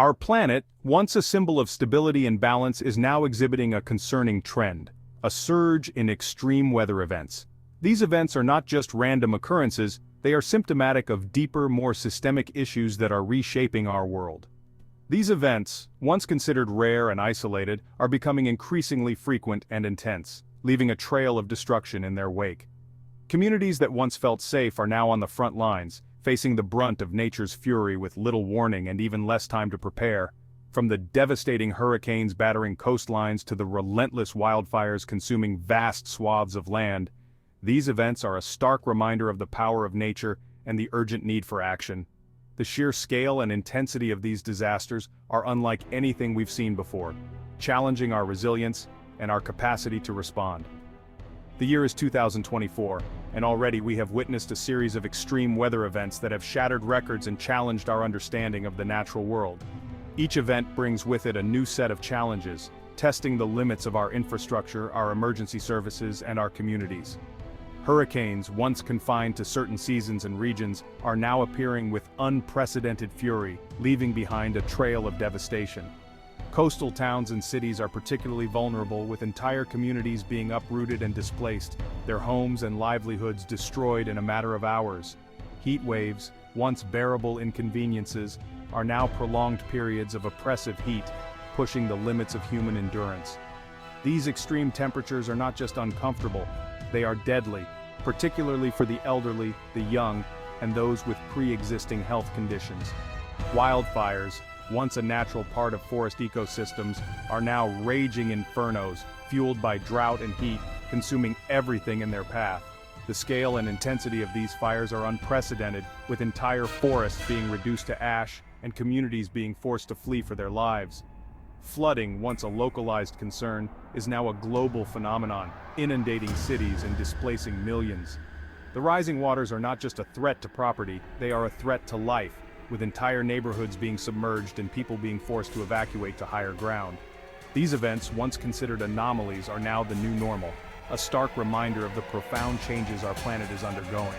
Our planet, once a symbol of stability and balance, is now exhibiting a concerning trend: a surge in extreme weather events. These events are not just random occurrences, they are symptomatic of deeper, more systemic issues that are reshaping our world. These events, once considered rare and isolated, are becoming increasingly frequent and intense, leaving a trail of destruction in their wake. Communities that once felt safe are now on the front lines, facing the brunt of nature's fury with little warning and even less time to prepare. From the devastating hurricanes battering coastlines to the relentless wildfires consuming vast swaths of land, these events are a stark reminder of the power of nature and the urgent need for action. The sheer scale and intensity of these disasters are unlike anything we've seen before, challenging our resilience and our capacity to respond. The year is 2024, and already we have witnessed a series of extreme weather events that have shattered records and challenged our understanding of the natural world. Each event brings with it a new set of challenges, testing the limits of our infrastructure, our emergency services, and our communities. Hurricanes, once confined to certain seasons and regions, are now appearing with unprecedented fury, leaving behind a trail of devastation. Coastal towns and cities are particularly vulnerable, with entire communities being uprooted and displaced, their homes and livelihoods destroyed in a matter of hours. Heat waves, once bearable inconveniences, are now prolonged periods of oppressive heat, pushing the limits of human endurance. These extreme temperatures are not just uncomfortable, they are deadly, particularly for the elderly, the young, and those with pre-existing health conditions. Wildfires, once a natural part of forest ecosystems, are now raging infernos, fueled by drought and heat, consuming everything in their path. The scale and intensity of these fires are unprecedented, with entire forests being reduced to ash and communities being forced to flee for their lives. Flooding, once a localized concern, is now a global phenomenon, inundating cities and displacing millions. The rising waters are not just a threat to property, they are a threat to life, with entire neighborhoods being submerged and people being forced to evacuate to higher ground. These events, once considered anomalies, are now the new normal, a stark reminder of the profound changes our planet is undergoing.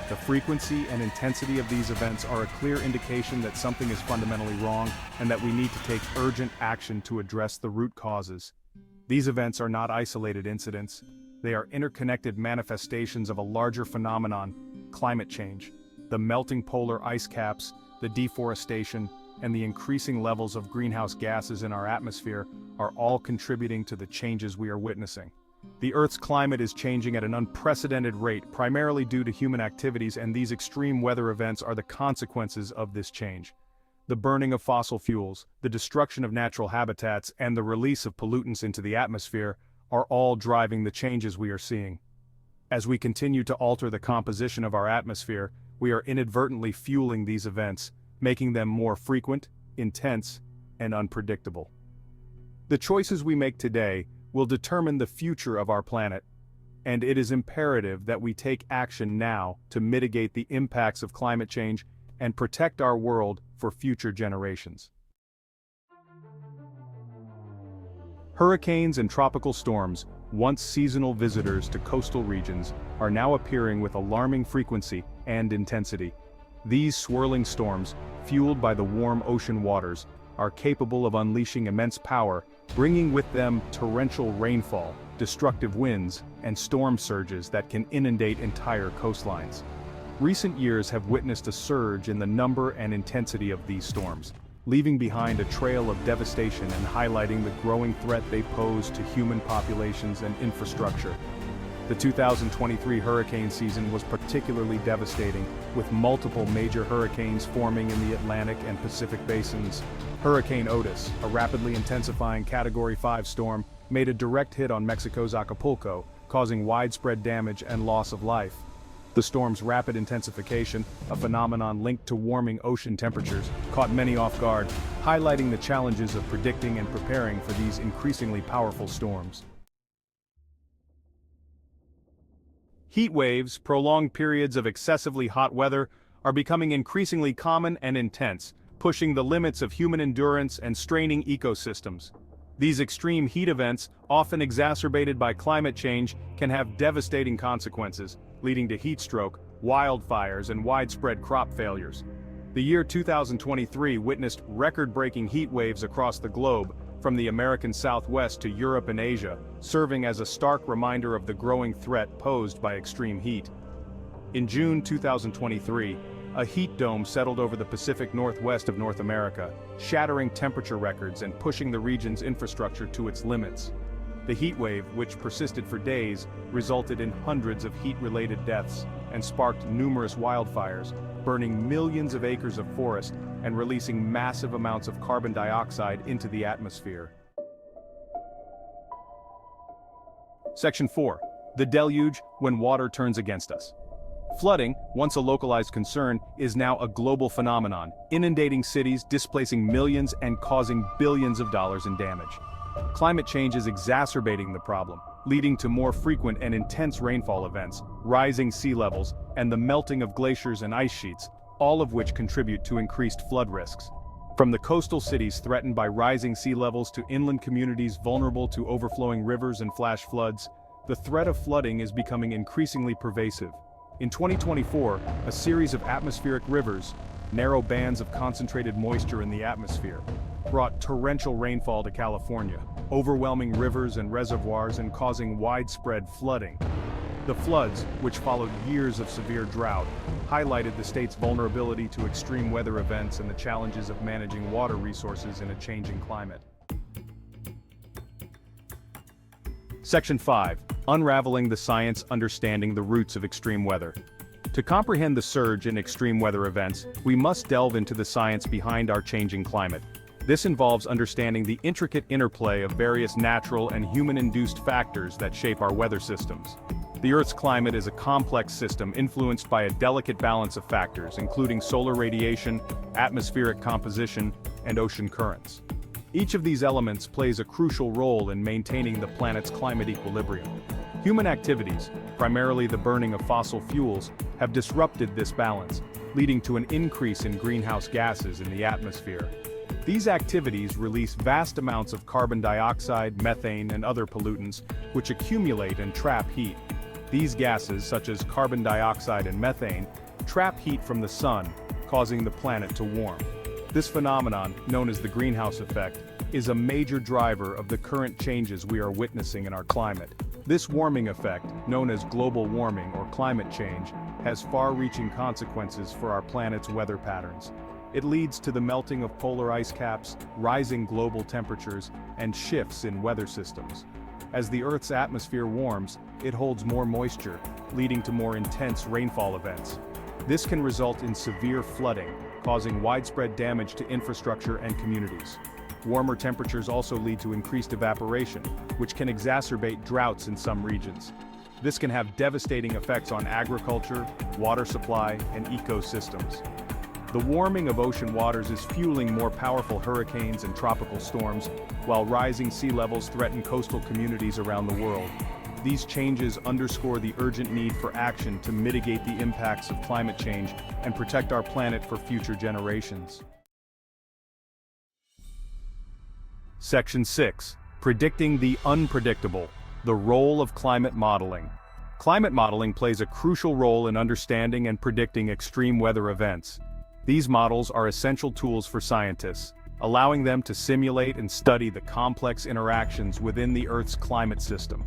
The frequency and intensity of these events are a clear indication that something is fundamentally wrong and that we need to take urgent action to address the root causes. These events are not isolated incidents. They are interconnected manifestations of a larger phenomenon: climate change. The melting polar ice caps, the deforestation, and the increasing levels of greenhouse gases in our atmosphere are all contributing to the changes we are witnessing. The Earth's climate is changing at an unprecedented rate, primarily due to human activities, and these extreme weather events are the consequences of this change. The burning of fossil fuels, the destruction of natural habitats, and the release of pollutants into the atmosphere are all driving the changes we are seeing. As we continue to alter the composition of our atmosphere, we are inadvertently fueling these events, making them more frequent, intense, and unpredictable. The choices we make today will determine the future of our planet, and it is imperative that we take action now to mitigate the impacts of climate change and protect our world for future generations. Hurricanes and tropical storms, once seasonal visitors to coastal regions, are now appearing with alarming frequency and intensity. These swirling storms, fueled by the warm ocean waters, are capable of unleashing immense power, bringing with them torrential rainfall, destructive winds, and storm surges that can inundate entire coastlines. Recent years have witnessed a surge in the number and intensity of these storms, leaving behind a trail of devastation and highlighting the growing threat they pose to human populations and infrastructure. The 2023 hurricane season was particularly devastating, with multiple major hurricanes forming in the Atlantic and Pacific basins. Hurricane Otis, a rapidly intensifying Category 5 storm, made a direct hit on Mexico's Acapulco, causing widespread damage and loss of life. The storm's rapid intensification, a phenomenon linked to warming ocean temperatures, caught many off guard, highlighting the challenges of predicting and preparing for these increasingly powerful storms. Heat waves, prolonged periods of excessively hot weather, are becoming increasingly common and intense, pushing the limits of human endurance and straining ecosystems. These extreme heat events, often exacerbated by climate change, can have devastating consequences, leading to heat stroke, wildfires, and widespread crop failures. The year 2023 witnessed record-breaking heat waves across the globe, from the American Southwest to Europe and Asia, serving as a stark reminder of the growing threat posed by extreme heat. In June 2023, a heat dome settled over the Pacific Northwest of North America, shattering temperature records and pushing the region's infrastructure to its limits. The heat wave, which persisted for days, resulted in hundreds of heat-related deaths and sparked numerous wildfires, burning millions of acres of forest and releasing massive amounts of carbon dioxide into the atmosphere. Section 4. The deluge when water turns against us. Flooding, once a localized concern, is now a global phenomenon, inundating cities, displacing millions, and causing billions of dollars in damage. Climate change is exacerbating the problem, leading to more frequent and intense rainfall events, rising sea levels, and the melting of glaciers and ice sheets, all of which contribute to increased flood risks. From the coastal cities threatened by rising sea levels to inland communities vulnerable to overflowing rivers and flash floods, the threat of flooding is becoming increasingly pervasive. In 2024, a series of atmospheric rivers, narrow bands of concentrated moisture in the atmosphere, brought torrential rainfall to California, overwhelming rivers and reservoirs and causing widespread flooding. The floods, which followed years of severe drought, highlighted the state's vulnerability to extreme weather events and the challenges of managing water resources in a changing climate. Section 5. Unraveling the science understanding the roots of extreme weather. To comprehend the surge in extreme weather events, we must delve into the science behind our changing climate. This involves understanding the intricate interplay of various natural and human-induced factors that shape our weather systems. The Earth's climate is a complex system influenced by a delicate balance of factors, including solar radiation, atmospheric composition, and ocean currents. Each of these elements plays a crucial role in maintaining the planet's climate equilibrium. Human activities, primarily the burning of fossil fuels, have disrupted this balance, leading to an increase in greenhouse gases in the atmosphere. These activities release vast amounts of carbon dioxide, methane, and other pollutants, which accumulate and trap heat. These gases, such as carbon dioxide and methane, trap heat from the sun, causing the planet to warm. This phenomenon, known as the greenhouse effect, is a major driver of the current changes we are witnessing in our climate. This warming effect, known as global warming or climate change, has far-reaching consequences for our planet's weather patterns. It leads to the melting of polar ice caps, rising global temperatures, and shifts in weather systems. As the Earth's atmosphere warms, it holds more moisture, leading to more intense rainfall events. This can result in severe flooding, causing widespread damage to infrastructure and communities. Warmer temperatures also lead to increased evaporation, which can exacerbate droughts in some regions. This can have devastating effects on agriculture, water supply, and ecosystems. The warming of ocean waters is fueling more powerful hurricanes and tropical storms, while rising sea levels threaten coastal communities around the world. These changes underscore the urgent need for action to mitigate the impacts of climate change and protect our planet for future generations. Section 6. Predicting the unpredictable. The role of climate modeling. Climate modeling plays a crucial role in understanding and predicting extreme weather events. These models are essential tools for scientists, allowing them to simulate and study the complex interactions within the Earth's climate system.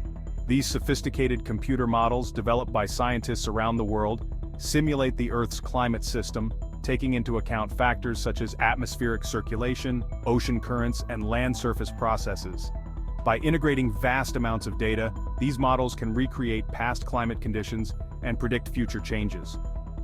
These sophisticated computer models, developed by scientists around the world, simulate the Earth's climate system, taking into account factors such as atmospheric circulation, ocean currents, and land surface processes. By integrating vast amounts of data, these models can recreate past climate conditions and predict future changes.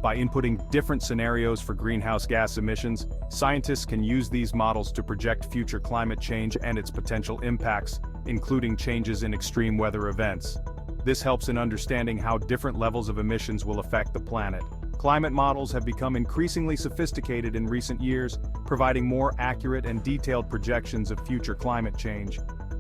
By inputting different scenarios for greenhouse gas emissions, scientists can use these models to project future climate change and its potential impacts, including changes in extreme weather events. This helps in understanding how different levels of emissions will affect the planet. Climate models have become increasingly sophisticated in recent years, providing more accurate and detailed projections of future climate change.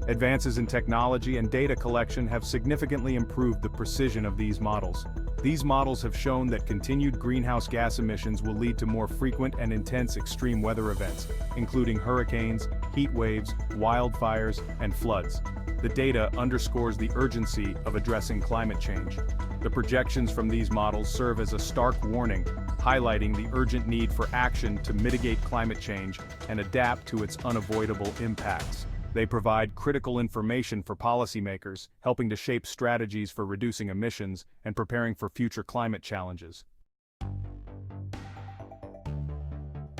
Advances in technology and data collection have significantly improved the precision of these models. These models have shown that continued greenhouse gas emissions will lead to more frequent and intense extreme weather events, including hurricanes, heat waves, wildfires, and floods. The data underscores the urgency of addressing climate change. The projections from these models serve as a stark warning, highlighting the urgent need for action to mitigate climate change and adapt to its unavoidable impacts. They provide critical information for policymakers, helping to shape strategies for reducing emissions and preparing for future climate challenges.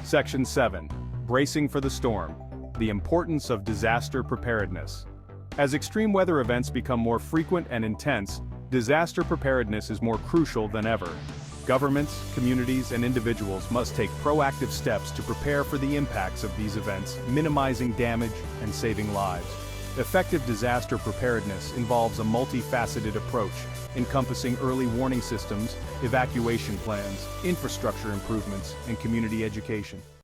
Section 7. Bracing for the storm. The importance of disaster preparedness. As extreme weather events become more frequent and intense, disaster preparedness is more crucial than ever. Governments, communities, and individuals must take proactive steps to prepare for the impacts of these events, minimizing damage and saving lives. Effective disaster preparedness involves a multifaceted approach, encompassing early warning systems, evacuation plans, infrastructure improvements, and community education.